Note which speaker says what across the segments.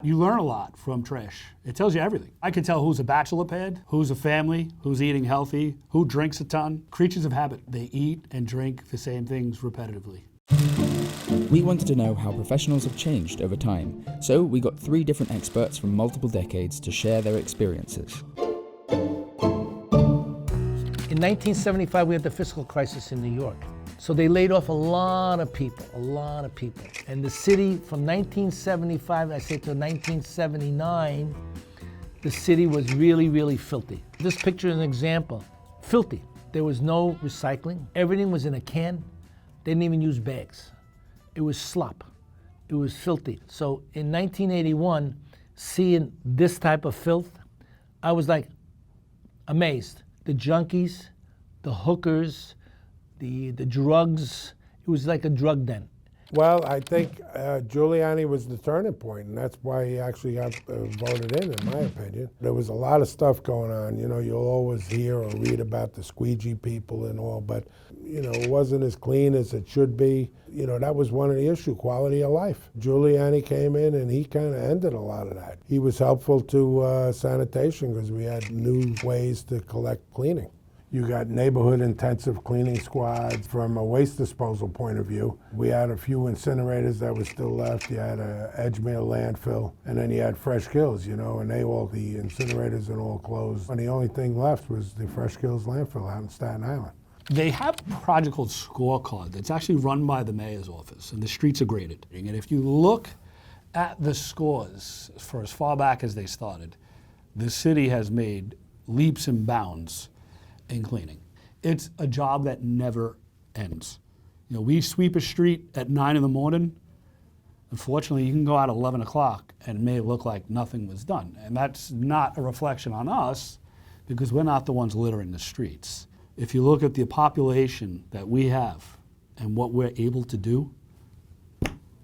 Speaker 1: You learn a lot from trash. It tells you everything. I can tell who's a bachelor pad, who's a family, who's eating healthy, who drinks a ton. Creatures of habit. They eat and drink the same things repetitively.
Speaker 2: We wanted to know how professionals have changed over time, so we got 3 different experts from multiple decades to share their experiences.
Speaker 3: In 1975, we had the fiscal crisis in New York. So they laid off a lot of people. And the city from 1975, I say to 1979, the city was really, really filthy. This picture is an example. Filthy. There was no recycling. Everything was in a can. They didn't even use bags. It was slop. It was filthy. So in 1981, seeing this type of filth, I was like amazed. The junkies, the hookers, the drugs, it was like a drug den.
Speaker 4: Well, I think Giuliani was the turning point, and that's why he actually got voted in my opinion. There was a lot of stuff going on. You know, you'll always hear or read about the squeegee people and all, but, you know, it wasn't as clean as it should be. You know, that was one of the issues, quality of life. Giuliani came in and he kind of ended a lot of that. He was helpful to sanitation because we had new ways to collect cleaning. You got neighborhood intensive cleaning squads. From a waste disposal point of view, we had a few incinerators that were still left. You had a Edgemere landfill, and then you had Fresh Kills, you know, and the incinerators had all closed. And the only thing left was the Fresh Kills landfill out in Staten Island.
Speaker 1: They have a project called Scorecard that's actually run by the mayor's office, and the streets are graded. And if you look at the scores for as far back as they started, the city has made leaps and bounds in cleaning. It's a job that never ends. You know, we sweep a street at 9 in the morning. Unfortunately, you can go out at 11 o'clock and it may look like nothing was done. And that's not a reflection on us because we're not the ones littering the streets. If you look at the population that we have and what we're able to do,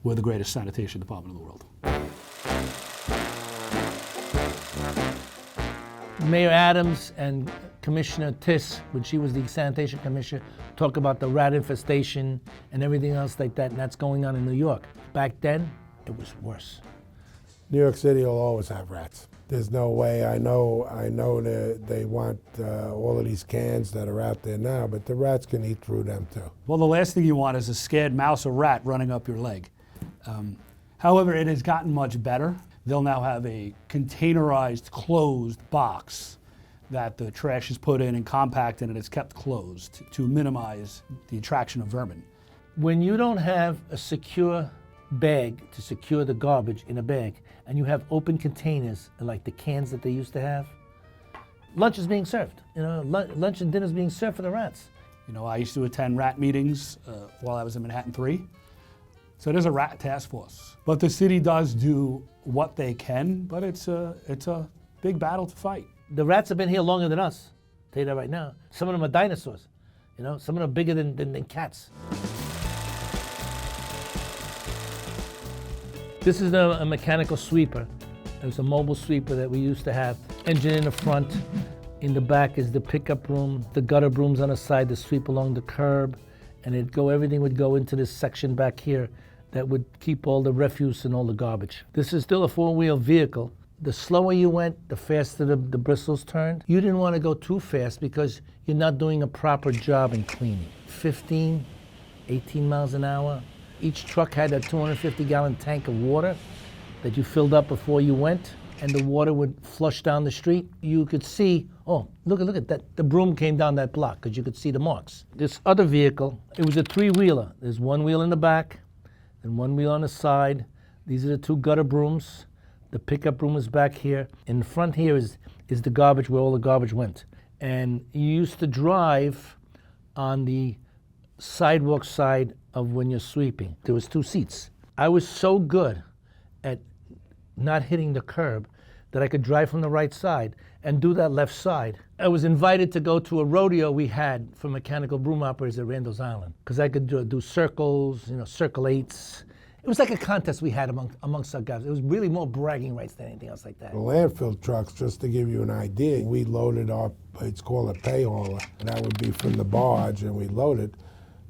Speaker 1: we're the greatest sanitation department in the world.
Speaker 3: Mayor Adams and Commissioner Tiss, when she was the sanitation commissioner, talk about the rat infestation and everything else like that, and that's going on in New York. Back then, it was worse.
Speaker 4: New York City will always have rats. There's no way. I know that they want all of these cans that are out there now, but the rats can eat through them too.
Speaker 1: Well, the last thing you want is a scared mouse or rat running up your leg. However, it has gotten much better. They'll now have a containerized, closed box that the trash is put in and compacted and it's kept closed to minimize the attraction of vermin.
Speaker 3: When you don't have a secure bag to secure the garbage in a bag, and you have open containers like the cans that they used to have, lunch is being served. You know, lunch and dinner is being served for the rats.
Speaker 1: You know, I used to attend rat meetings while I was in Manhattan 3. So there's a rat task force. But the city does do what they can, but it's a big battle to fight.
Speaker 3: The rats have been here longer than us. I'll tell you that right now. Some of them are dinosaurs. You know, some of them are bigger than cats. This is a mechanical sweeper. It was a mobile sweeper that we used to have. Engine in the front. In the back is the pickup room. The gutter brooms on the side to sweep along the curb. And everything would go into this section back here that would keep all the refuse and all the garbage. This is still a 4-wheel vehicle. The slower you went, the faster the bristles turned. You didn't want to go too fast because you're not doing a proper job in cleaning. 15, 18 miles an hour. Each truck had a 250-gallon tank of water that you filled up before you went, and the water would flush down the street. You could see, oh, look at that. The broom came down that block because you could see the marks. This other vehicle, it was a 3-wheeler. There's one wheel in the back and one wheel on the side. These are the 2 gutter brooms. The pickup broom is back here. In the front here is the garbage, where all the garbage went. And you used to drive on the sidewalk side of when you're sweeping. There was 2 seats. I was so good at not hitting the curb that I could drive from the right side and do that left side. I was invited to go to a rodeo we had for mechanical broom operators at Randall's Island because I could do circles, you know, circle 8s. It was like a contest we had amongst our guys. It was really more bragging rights than anything else like that.
Speaker 4: The landfill trucks, just to give you an idea, we loaded up, it's called a pay hauler, and that would be from the barge, and we loaded.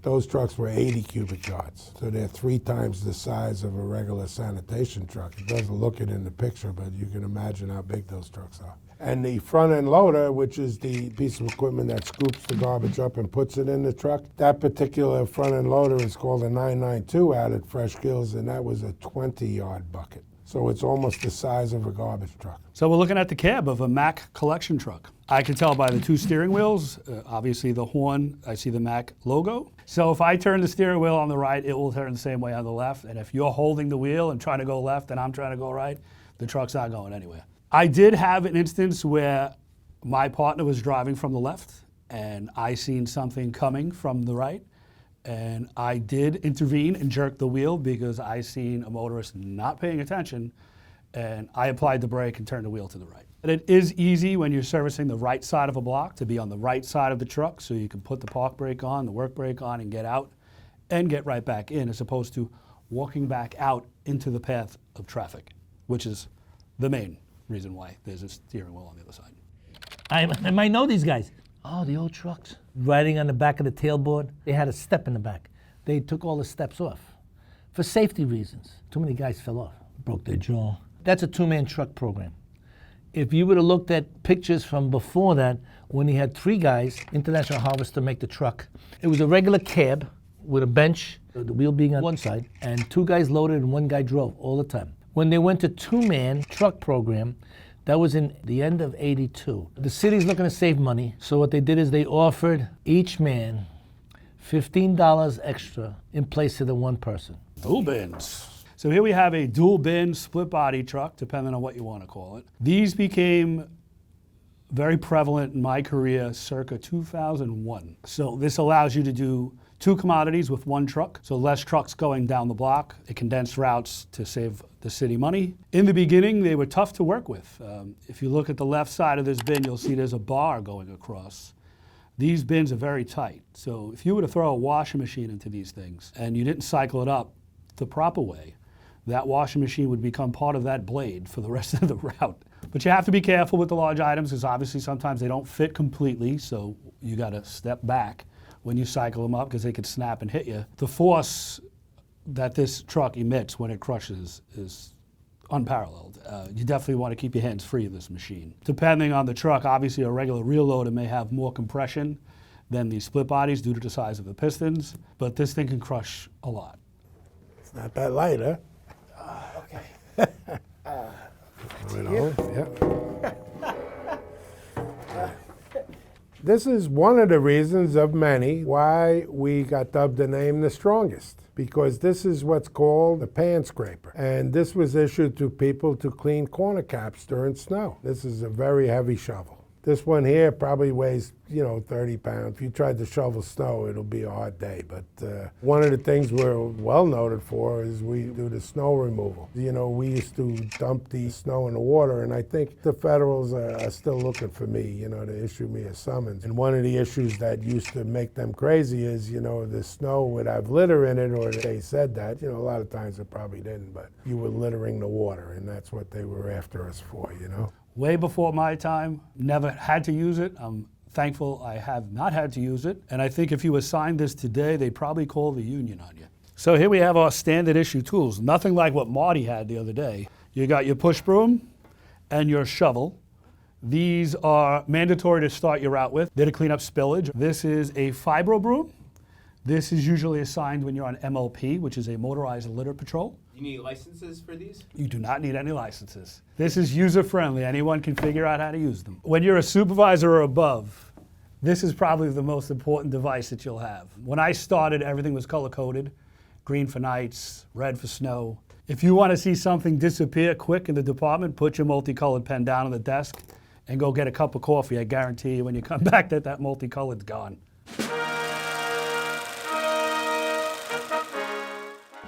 Speaker 4: Those trucks were 80 cubic yards. So they're 3 times the size of a regular sanitation truck. It doesn't look it in the picture, but you can imagine how big those trucks are. And the front end loader, which is the piece of equipment that scoops the garbage up and puts it in the truck, that particular front end loader is called a 992 out at Fresh Gills, and that was a 20-yard bucket. So it's almost the size of a garbage truck.
Speaker 1: So we're looking at the cab of a Mack collection truck. I can tell by the 2 steering wheels, obviously the horn, I see the Mack logo. So if I turn the steering wheel on the right, it will turn the same way on the left. And if you're holding the wheel and trying to go left and I'm trying to go right, the truck's not going anywhere. I did have an instance where my partner was driving from the left and I seen something coming from the right. And I did intervene and jerk the wheel because I seen a motorist not paying attention, and I applied the brake and turned the wheel to the right. And it is easy when you're servicing the right side of a block to be on the right side of the truck so you can put the park brake on, the work brake on, and get out and get right back in, as opposed to walking back out into the path of traffic, which is the main reason why there's a steering wheel on the other side.
Speaker 3: I might know these guys. Oh, the old trucks. Riding on the back of the tailboard, they had a step in the back. They took all the steps off for safety reasons. Too many guys fell off, broke their jaw. That's a 2-man truck program. If you would have looked at pictures from before that, when he had 3 guys, International Harvester make the truck, it was a regular cab with a bench, the wheel being on one side, and 2 guys loaded and 1 guy drove all the time. When they went to 2-man truck program, that was in the end of '82. The city's looking to save money, so what they did is they offered each man $15 extra in place of the 1 person.
Speaker 1: Dual bins. So here we have a dual bin split body truck, depending on what you want to call it. These became very prevalent in my career circa 2001. So this allows you to do 2 commodities with 1 truck, so less trucks going down the block. It condensed routes to save the city money. In the beginning, they were tough to work with. If you look at the left side of this bin, you'll see there's a bar going across. These bins are very tight. So if you were to throw a washing machine into these things and you didn't cycle it up the proper way, that washing machine would become part of that blade for the rest of the route. But you have to be careful with the large items because obviously sometimes they don't fit completely, so you got to step back when you cycle them up because they could snap and hit you. The force that this truck emits when it crushes is unparalleled. You definitely want to keep your hands free of this machine. Depending on the truck, obviously a regular rear loader may have more compression than these split bodies due to the size of the pistons, but this thing can crush a lot.
Speaker 4: It's not that light, huh?
Speaker 3: Okay.
Speaker 4: Right on, yeah. This is one of the reasons of many why we got dubbed the name the strongest, because this is what's called a pan scraper. And this was issued to people to clean corner caps during snow. This is a very heavy shovel. This one here probably weighs, 30 pounds. If you tried to shovel snow, it'll be a hard day. But one of the things we're well noted for is we do the snow removal. We used to dump the snow in the water, and I think the federals are still looking for me, to issue me a summons. And one of the issues that used to make them crazy is, the snow would have litter in it, or they said that. A lot of times it probably didn't, but you were littering the water, and that's what they were after us for,
Speaker 1: Way before my time, never had to use it. I'm thankful I have not had to use it. And I think if you assigned this today, they'd probably call the union on you. So here we have our standard issue tools. Nothing like what Marty had the other day. You got your push broom and your shovel. These are mandatory to start your route with. They're to clean up spillage. This is a fibro broom. This is usually assigned when you're on MLP, which is a motorized litter patrol.
Speaker 5: You need licenses for these?
Speaker 1: You do not need any licenses. This is user-friendly. Anyone can figure out how to use them. When you're a supervisor or above, this is probably the most important device that you'll have. When I started, everything was color-coded. Green for nights, red for snow. If you want to see something disappear quick in the department, put your multicolored pen down on the desk and go get a cup of coffee. I guarantee you when you come back that multicolored's gone.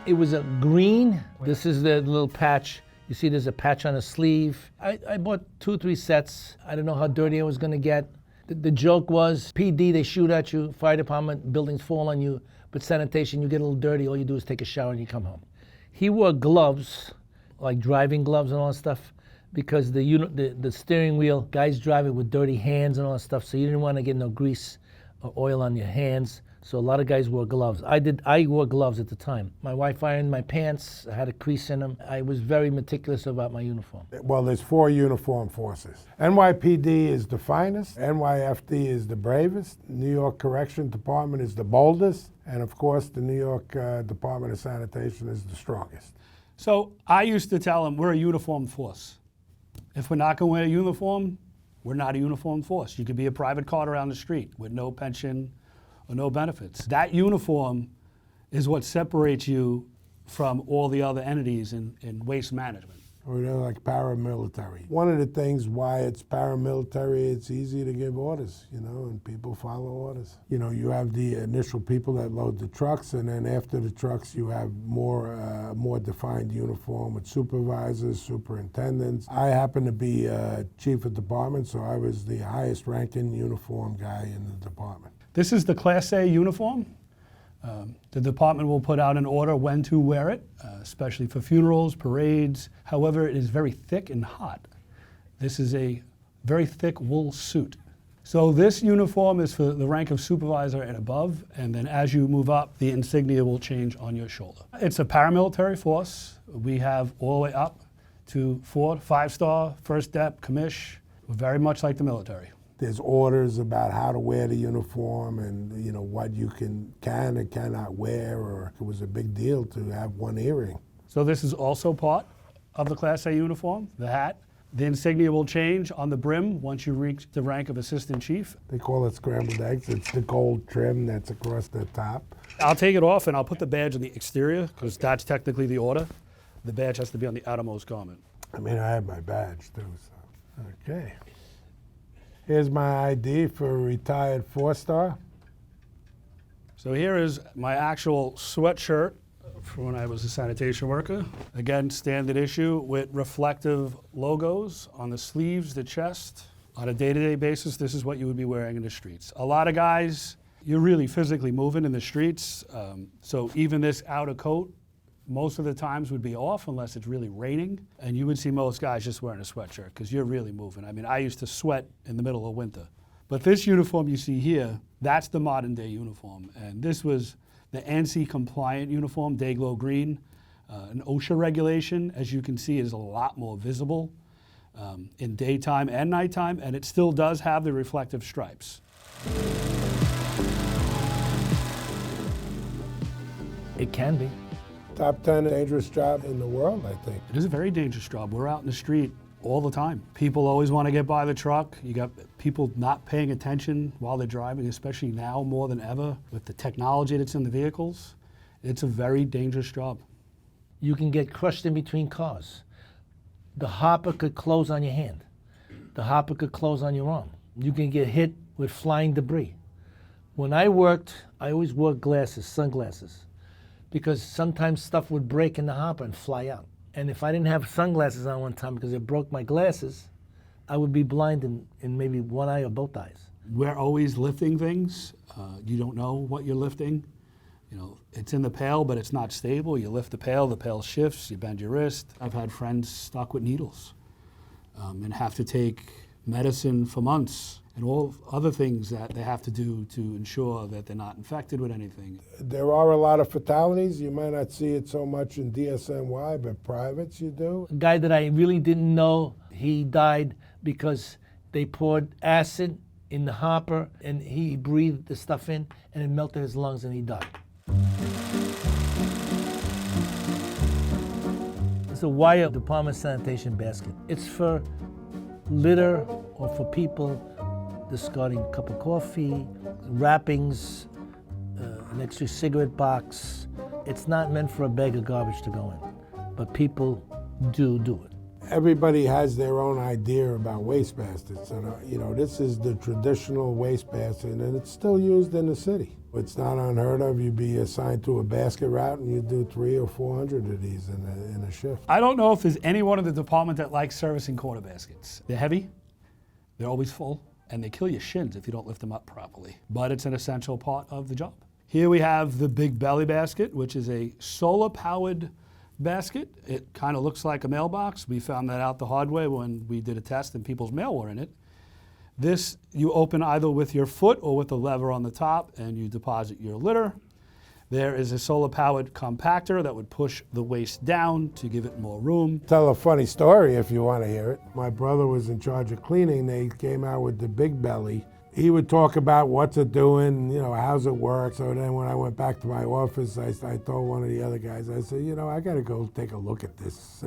Speaker 3: It was a green. This is the little patch. You see there's a patch on the sleeve. I bought 2 or 3 sets. I don't know how dirty I was gonna get. The joke was, PD, they shoot at you, fire department, buildings fall on you, but sanitation, you get a little dirty, all you do is take a shower and you come home. He wore gloves, like driving gloves and all that stuff, because the steering wheel, guys driving with dirty hands and all that stuff, so you didn't wanna get no grease or oil on your hands. So a lot of guys wore gloves. I wore gloves at the time. My wife ironed my pants. I had a crease in them. I was very meticulous about my uniform.
Speaker 4: Well, there's 4 uniformed forces. NYPD is the finest, NYFD is the bravest, New York Correction Department is the boldest, and of course the New York Department of Sanitation is the strongest.
Speaker 1: So I used to tell them we're a uniformed force. If we're not going to wear a uniform, we're not a uniformed force. You could be a private car around the street with no pension or no benefits. That uniform is what separates you from all the other entities in waste management.
Speaker 4: Or they're like paramilitary. One of the things why it's paramilitary, it's easy to give orders, and people follow orders. You have the initial people that load the trucks, and then after the trucks, you have more defined uniform with supervisors, superintendents. I happen to be chief of department, so I was the highest ranking uniform guy in the department.
Speaker 1: This is the Class A uniform. The department will put out an order when to wear it, especially for funerals, parades. However, it is very thick and hot. This is a very thick wool suit. So this uniform is for the rank of supervisor and above, and then as you move up, the insignia will change on your shoulder. It's a paramilitary force. We have all the way up to 4, 5-star, first dep, commish. We're very much like the military.
Speaker 4: There's orders about how to wear the uniform and what you can and cannot wear, or it was a big deal to have one earring.
Speaker 1: So this is also part of the Class A uniform, the hat. The insignia will change on the brim once you reach the rank of assistant chief.
Speaker 4: They call it scrambled eggs. It's the gold trim that's across the top.
Speaker 1: I'll take it off and I'll put the badge on the exterior because that's technically the order. The badge has to be on the outermost garment.
Speaker 4: I have my badge too, so. Okay. Here's my ID for a retired 4-star.
Speaker 1: So here is my actual sweatshirt from when I was a sanitation worker. Again, standard issue with reflective logos on the sleeves, the chest. On a day-to-day basis, this is what you would be wearing in the streets. A lot of guys, you're really physically moving in the streets. So even this outer coat, most of the times would be off unless it's really raining. And you would see most guys just wearing a sweatshirt because you're really moving. I used to sweat in the middle of winter. But this uniform you see here, that's the modern day uniform. And this was the ANSI compliant uniform, Dayglow green. An OSHA regulation, as you can see, is a lot more visible in daytime and nighttime, and it still does have the reflective stripes.
Speaker 3: It can be.
Speaker 4: Top 10 dangerous job in the world, I think.
Speaker 1: It is a very dangerous job. We're out in the street all the time. People always want to get by the truck. You got people not paying attention while they're driving, especially now more than ever with the technology that's in the vehicles. It's a very dangerous job.
Speaker 3: You can get crushed in between cars. The hopper could close on your hand. The hopper could close on your arm. You can get hit with flying debris. When I worked, I always wore glasses, sunglasses, because sometimes stuff would break in the hopper and fly out. And if I didn't have sunglasses on one time because it broke my glasses, I would be blind in maybe one eye or both eyes.
Speaker 1: We're always lifting things. You don't know what you're lifting. It's in the pail, but it's not stable. You lift the pail shifts, you bend your wrist. I've had friends stuck with needles and have to take medicine for months and all other things that they have to do to ensure that they're not infected with anything.
Speaker 4: There are a lot of fatalities. You might not see it so much in DSNY, but privates you do.
Speaker 3: A guy that I really didn't know, he died because they poured acid in the hopper and he breathed the stuff in and it melted his lungs and he died. It's a wire Department of Sanitation basket. It's for litter or for people discarding a cup of coffee, wrappings, an extra cigarette box. It's not meant for a bag of garbage to go in, but people do it.
Speaker 4: Everybody has their own idea about waste baskets. And, this is the traditional waste basket, and it's still used in the city. It's not unheard of. You'd be assigned to a basket route, and you do 300 or 400 of these in a shift.
Speaker 1: I don't know if there's anyone in the department that likes servicing corner baskets. They're heavy, they're always full, and they kill your shins if you don't lift them up properly. But it's an essential part of the job. Here we have the Big Belly basket, which is a solar-powered basket. It kind of looks like a mailbox. We found that out the hard way when we did a test and people's mail were in it. This you open either with your foot or with the lever on the top, and you deposit your litter. There is a solar-powered compactor that would push the waste down to give it more room.
Speaker 4: Tell a funny story if you want to hear it. My brother was in charge of cleaning. They came out with the big belly. He would talk about what's it doing, how's it work. So then when I went back to my office, I told one of the other guys, I said, I got to go take a look at this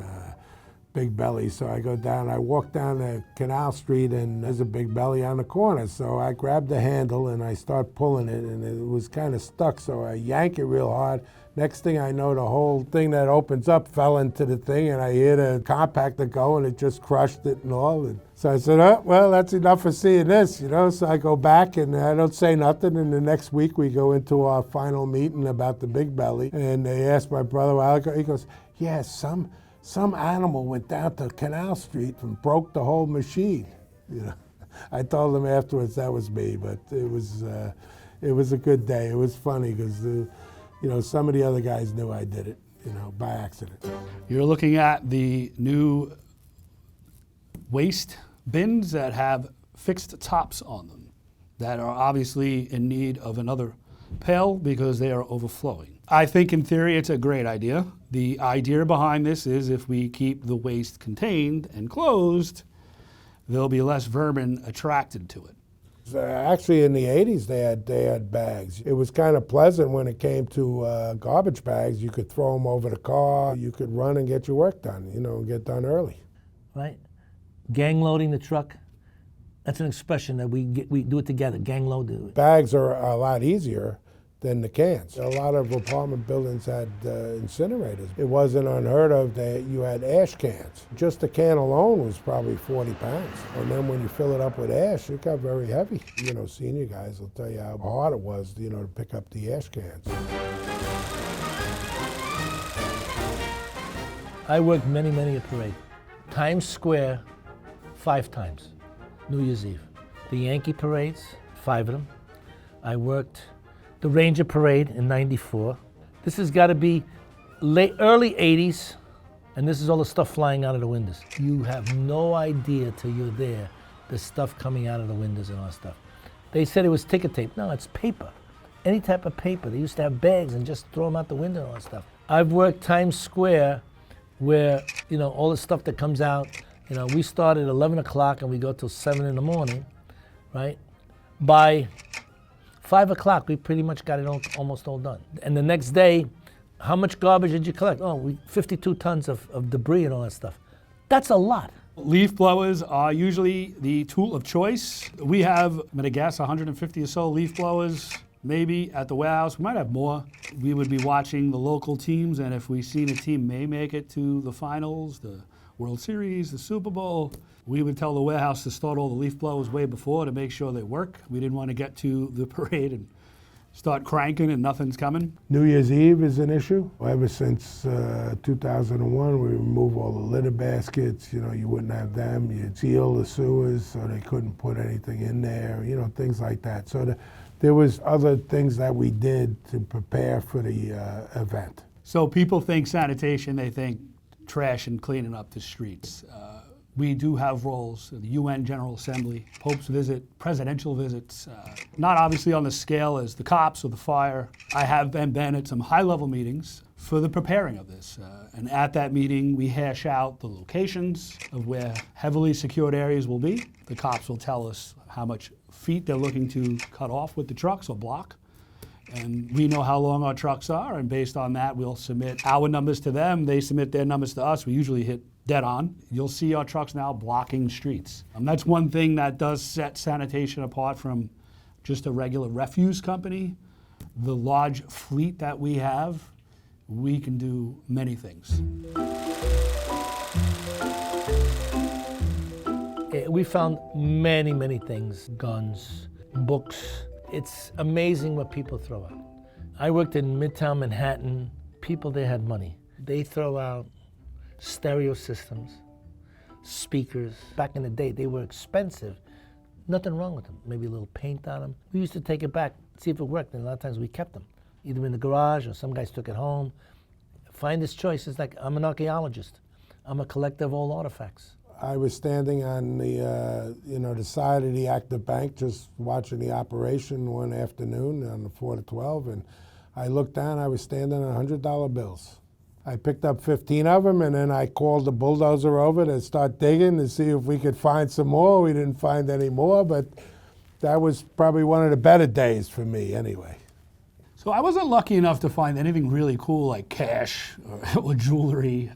Speaker 4: big belly. So I go down, I walk down the Canal Street, and there's a big belly on the corner. So I grabbed the handle and I start pulling it, and it was kind of stuck. So I yank it real hard. Next thing I know, the whole thing that opens up fell into the thing, and I hear the compactor go, and it just crushed it and all. And so I said, oh, well, that's enough for seeing this, So I go back, and I don't say nothing. And the next week, we go into our final meeting about the big belly, and they asked my brother a while ago, he goes, yeah, some animal went down to Canal Street and broke the whole machine. I told them afterwards that was me, but it was a good day. It was funny because some of the other guys knew I did it, by accident.
Speaker 1: You're looking at the new waste bins that have fixed tops on them that are obviously in need of another pail because they are overflowing. I think in theory it's a great idea. The idea behind this is if we keep the waste contained and closed, there'll be less vermin attracted to it.
Speaker 4: Actually, in the 80s, they had bags. It was kind of pleasant when it came to garbage bags. You could throw them over the car. You could run and get your work done, and get done early.
Speaker 3: Right? Gang loading the truck. That's an expression that we do it together. Gang load.
Speaker 4: Bags are a lot easier than the cans. A lot of apartment buildings had incinerators. It wasn't unheard of that you had ash cans. Just the can alone was probably 40 pounds. And then when you fill it up with ash, it got very heavy. Senior guys will tell you how hard it was, to pick up the ash cans.
Speaker 3: I worked many a parade. Times Square, 5 times. New Year's Eve. The Yankee parades, 5 of them. I worked the Ranger Parade in '94. This has got to be early 80s, and this is all the stuff flying out of the windows. You have no idea till you're there, the stuff coming out of the windows and all that stuff. They said it was ticker tape. No, it's paper. Any type of paper. They used to have bags and just throw them out the window and all that stuff. I've worked Times Square where, all the stuff that comes out, we start at 11 o'clock and we go till 7 in the morning, right? By 5 o'clock, we pretty much got it almost all done. And the next day, how much garbage did you collect? 52 tons of debris and all that stuff. That's a lot.
Speaker 1: Leaf blowers are usually the tool of choice. We have, I'm gonna guess, 150 or so leaf blowers, maybe at the warehouse. We might have more. We would be watching the local teams, and if we seen a team may make it to the finals, the World Series, the Super Bowl, we would tell the warehouse to start all the leaf blowers way before to make sure they work. We didn't want to get to the parade and start cranking and nothing's coming.
Speaker 4: New Year's Eve is an issue. Ever since 2001, we removed all the litter baskets. You wouldn't have them. You'd seal the sewers so they couldn't put anything in there, things like that. So there was other things that we did to prepare for the event.
Speaker 1: So people think sanitation, they think trash and cleaning up the streets. We do have roles, the UN General Assembly, Pope's visit, presidential visits, not obviously on the scale as the cops or the fire. I have been at some high-level meetings for the preparing of this. And at that meeting, we hash out the locations of where heavily secured areas will be. The cops will tell us how much feet they're looking to cut off with the trucks or block. And we know how long our trucks are, and based on that, we'll submit our numbers to them. They submit their numbers to us. We usually hit dead on. You'll see our trucks now blocking streets. That's one thing that does set sanitation apart from just a regular refuse company. The large fleet that we have, we can do many things.
Speaker 3: We found many things, guns, books. It's amazing what people throw out. I worked in Midtown Manhattan. People there had money. They throw out stereo systems, speakers. Back in the day, they were expensive. Nothing wrong with them. Maybe a little paint on them. We used to take it back, see if it worked, and a lot of times we kept them, either in the garage or some guys took it home. Finder's choice is like, I'm an archaeologist. I'm a collector of all artifacts.
Speaker 4: I was standing on the, the side of the active bank, just watching the operation one afternoon on the 4 to 12, and I looked down. I was standing on $100 bills. I picked up 15 of them, and then I called the bulldozer over to start digging to see if we could find some more. We didn't find any more, but that was probably one of the better days for me, anyway.
Speaker 1: So I wasn't lucky enough to find anything really cool like cash or jewelry.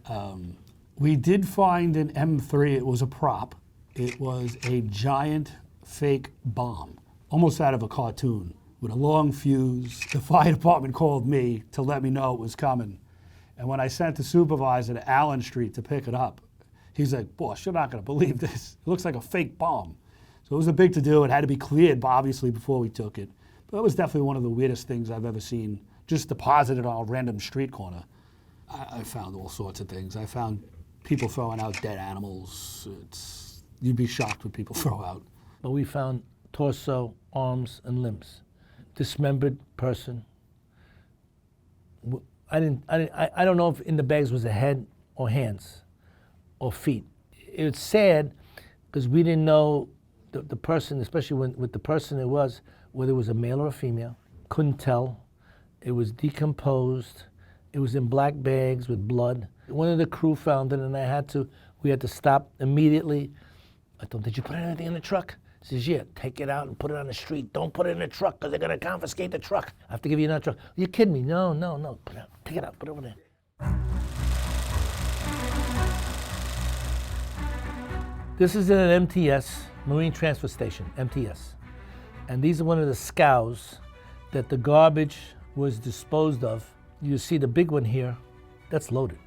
Speaker 1: We did find an M3. It was a prop. It was a giant fake bomb, almost out of a cartoon, with a long fuse. The fire department called me to let me know it was coming. And when I sent the supervisor to Allen Street to pick it up, he's like, "Boss, you're not going to believe this. It looks like a fake bomb." So it was a big to-do. It had to be cleared, obviously, before we took it. But it was definitely one of the weirdest things I've ever seen, just deposited on a random street corner. I found all sorts of things. I found people throwing out dead animals. You'd be shocked what people throw out.
Speaker 3: But we found torso, arms, and limbs. Dismembered person. I don't know if in the bags was a head or hands or feet. It's sad because we didn't know the person, especially with the person it was, whether it was a male or a female. Couldn't tell. It was decomposed. It was in black bags with blood. One of the crew found it, and we had to stop immediately. I told him, "Did you put anything in the truck?" He says, "Yeah, take it out and put it on the street. Don't put it in the truck because they're going to confiscate the truck. I have to give you another truck." "Are you kidding me?" No. Put it out. Take it out. Put it over there. This is in an MTS, Marine Transfer Station, MTS. And these are one of the scows that the garbage was disposed of. You see the big one here, that's loaded.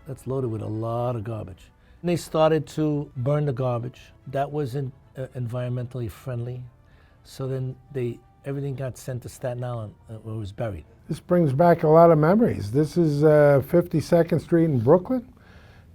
Speaker 3: That's loaded with a lot of garbage. And they started to burn the garbage. That wasn't environmentally friendly. So then everything got sent to Staten Island where it was buried.
Speaker 4: This brings back a lot of memories. This is 52nd Street in Brooklyn.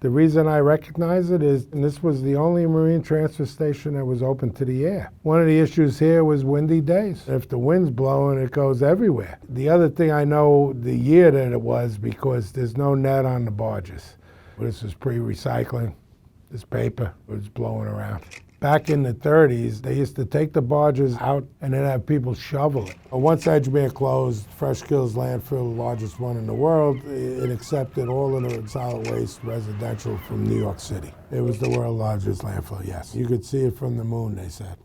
Speaker 4: The reason I recognize it is, and this was the only marine transfer station that was open to the air. One of the issues here was windy days. If the wind's blowing, it goes everywhere. The other thing I know the year that it was, because there's no net on the barges. This is pre-recycling. This paper was blowing around. Back in the 30s, they used to take the barges out and then have people shovel it. Once Edgemere closed, Fresh Kills Landfill, the largest one in the world, it accepted all of the solid waste residential from New York City. It was the world's largest landfill, yes. You could see it from the moon, they said.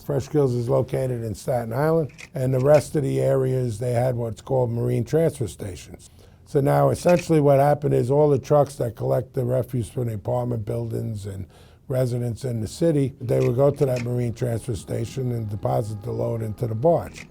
Speaker 4: Fresh Kills is located in Staten Island, and the rest of the areas, they had what's called marine transfer stations. So now essentially what happened is all the trucks that collect the refuse from the apartment buildings and residents in the city, they would go to that marine transfer station and deposit the load into the barge.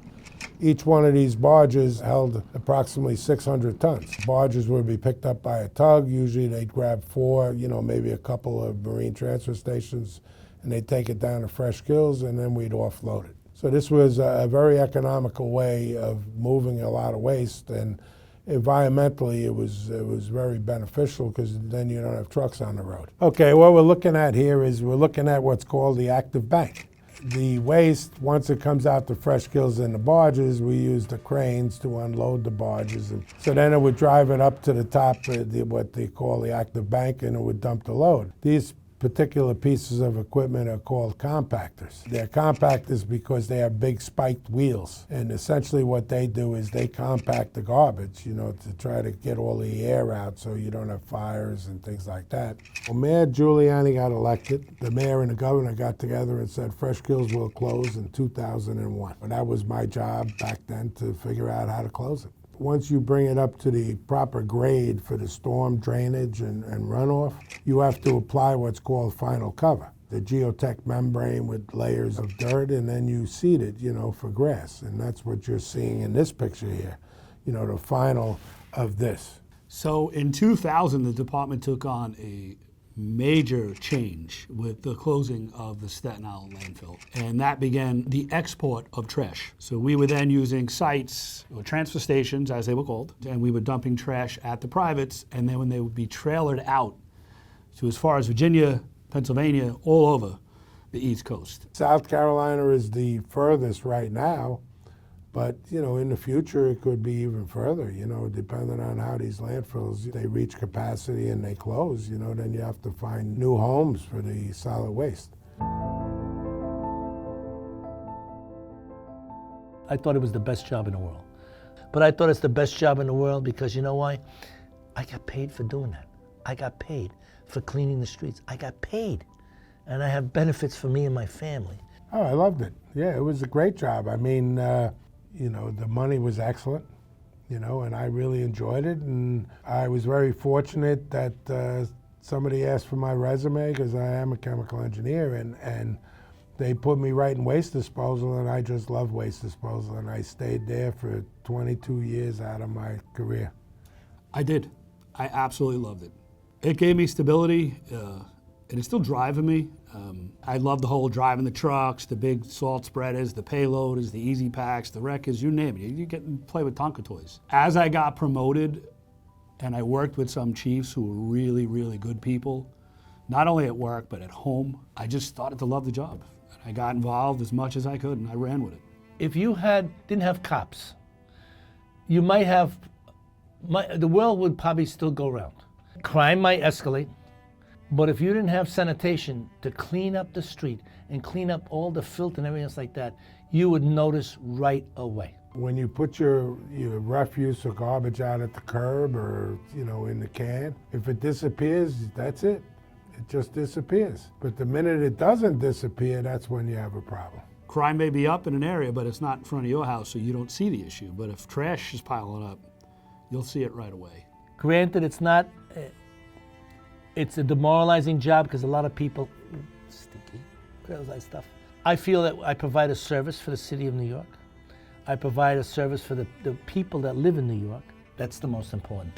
Speaker 4: Each one of these barges held approximately 600 tons. Barges would be picked up by a tug. Usually they'd grab 4, maybe a couple of marine transfer stations, and they'd take it down to Fresh Kills, and then we'd offload it. So this was a very economical way of moving a lot of waste, and environmentally, it was very beneficial because then you don't have trucks on the road. Okay, what we're looking at here is we're looking at what's called the active bank. The waste, once it comes out to Fresh Kills in the barges, we use the cranes to unload the barges. And so then it would drive it up to the top of what they call the active bank, and it would dump the load. These particular pieces of equipment are called compactors. They're compactors because they have big spiked wheels. And essentially what they do is they compact the garbage, to try to get all the air out so you don't have fires and things like that. When Mayor Giuliani got elected, the mayor and the governor got together and said Fresh Kills will close in 2001. And that was my job back then, to figure out how to close it. Once you bring it up to the proper grade for the storm drainage and runoff, you have to apply what's called final cover, the geotech membrane with layers of dirt, and then you seed it, for grass. And that's what you're seeing in this picture here, the final of this.
Speaker 1: So in 2000, the department took on a major change with the closing of the Staten Island landfill. And that began the export of trash. So we were then using sites, or transfer stations as they were called, and we were dumping trash at the privates, and then when they would be trailered out to as far as Virginia, Pennsylvania, all over the East Coast.
Speaker 4: South Carolina is the furthest right now, But, you know, in the future, it could be even further, you know, depending on how these landfills, they reach capacity and they close, you know, then you have to find new homes for the solid waste.
Speaker 3: I thought it was the best job in the world. But I thought it's the best job in the world because you know why? I got paid for doing that. I got paid for cleaning the streets. I got paid. And I have benefits for me and my family.
Speaker 4: Oh, I loved it. Yeah, it was a great job. I mean, you know, the money was excellent, you know, and I really enjoyed it. And I was very fortunate that somebody asked for my resume because I am a chemical engineer, and they put me right in waste disposal, and I just love waste disposal, and I stayed there for 22 years out of my career.
Speaker 1: I did. I absolutely loved it. It gave me stability, and it's still driving me. I love the whole driving the trucks, the big salt spreaders, the payloaders, the easy packs, the wreckers, you name it. You get to play with Tonka toys. As I got promoted, and I worked with some chiefs who were really, really good people, not only at work, but at home, I just started to love the job. I got involved as much as I could, and I ran with it.
Speaker 3: If you didn't have cops, you might have, the world would probably still go round. Crime might escalate, but if you didn't have sanitation to clean up the street and clean up all the filth and everything else like that, you would notice right away.
Speaker 4: When you put your refuse or garbage out at the curb or, you know, in the can, if it disappears, that's it. It just disappears. But the minute it doesn't disappear, that's when you have a problem.
Speaker 1: Crime may be up in an area, but it's not in front of your house, so you don't see the issue. But if trash is piling up, you'll see it right away.
Speaker 3: Granted, it's a demoralizing job because a lot of people, stinky, crazy stuff. I feel that I provide a service for the city of New York. I provide a service for the people that live in New York. That's the most important.